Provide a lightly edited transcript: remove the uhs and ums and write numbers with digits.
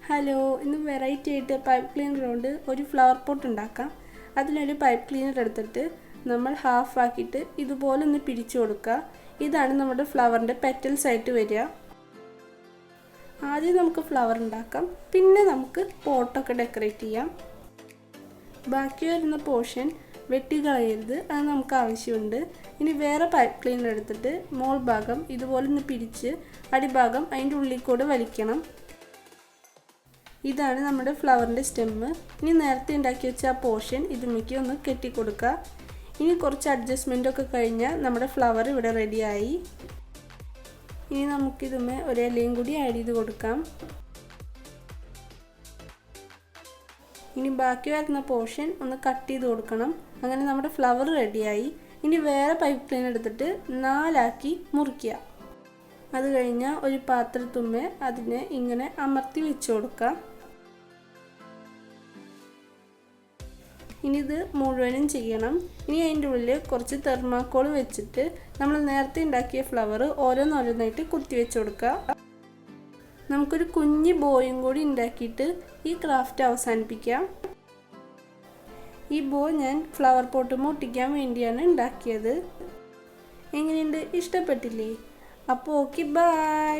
Hello, ഇന്ന് variety ആയിട്ട് pipe cleaner കൊണ്ട് ഒരു ഫ്ലവർ പോട്ട് ഉണ്ടാക്കാം. അതിനൊരു പൈപ്പ് ക്ലീനർ എടുത്തിട്ട് നമ്മൾ ഹാഫ് ആക്കിയിട്ട് ഇതുപോലെ ഒന്ന് പിടിച്ചു കൊടുക്കുക. ഇതാണ് നമ്മുടെ ഫ്ലവറിൻ്റെ പെറ്റൽസ് ആയിട്ട് വരിക. ആദ്യം നമുക്ക് ഫ്ലവർ ഉണ്ടാക്കാം, പിന്നെ നമുക്ക് പോട്ടൊക്കെ ഡെക്കറേറ്റ് ചെയ്യാം. ബാക്കി വരുന്ന പോർഷൻ വെട്ടിക്കളയരുത്, അത് നമുക്ക് ആവശ്യമുണ്ട്. ഇനി വേറെ പൈപ്പ് ക്ലീനർ എടുത്തിട്ട് മോൾ ഭാഗം ഇതുപോലെ ഒന്ന് പിടിച്ച് അടിഭാഗം അതിൻ്റെ ഉള്ളിൽ കൂടെ വലിക്കണം. ഇതാണ് നമ്മുടെ ഫ്ലവറിൻ്റെ സ്റ്റെമ്മ്. ഇനി നേരത്തെ ഉണ്ടാക്കി വെച്ച ആ പോർഷൻ ഇതിലേക്ക് ഒന്ന് കെട്ടിക്കൊടുക്കുക. ഇനി കുറച്ച് അഡ്ജസ്റ്റ്മെൻറ്റൊക്കെ കഴിഞ്ഞാൽ നമ്മുടെ ഫ്ലവർ ഇവിടെ റെഡിയായി. ഇനി നമുക്കിതുമേ ഒരു ഇലയും കൂടി ആഡ് ചെയ്ത് കൊടുക്കാം. ഇനി ബാക്കി വരുന്ന പോർഷൻ ഒന്ന് കട്ട് ചെയ്ത് കൊടുക്കണം. അങ്ങനെ നമ്മുടെ ഫ്ലവർ റെഡിയായി. ഇനി വേറെ പൈപ്പ് ക്ലീനർ എടുത്തിട്ട് 4 ആക്കി മുറിക്കുക. അത് കഴിഞ്ഞാൽ ഒരു പാത്രത്തുമ്മേ അതിനെ ഇങ്ങനെ അമർത്തി വെച്ച് കൊടുക്കുക. ഇനി ഇത് മുഴുവനും ചെയ്യണം. ഇനി അതിൻ്റെ ഉള്ളിൽ കുറച്ച് തെർമാക്കോൾ വെച്ചിട്ട് നമ്മൾ നേരത്തെ ഉണ്ടാക്കിയ ഫ്ലവർ ഓരോന്നോരോന്നായിട്ട് കുത്തി വെച്ച് കൊടുക്കുക. നമുക്കൊരു കുഞ്ഞ് ബോയും കൂടി ഉണ്ടാക്കിയിട്ട് ഈ ക്രാഫ്റ്റ് അവസാനിപ്പിക്കാം. ഈ ബോ ഞാൻ ഫ്ലവർ പോട്ട് ഒട്ടിക്കാൻ വേണ്ടിയാണ് ഉണ്ടാക്കിയത്. എങ്ങനെയുണ്ട്? ഇഷ്ടപ്പെട്ടില്ലേ? അപ്പോൾ ഓക്കെ, ബൈ.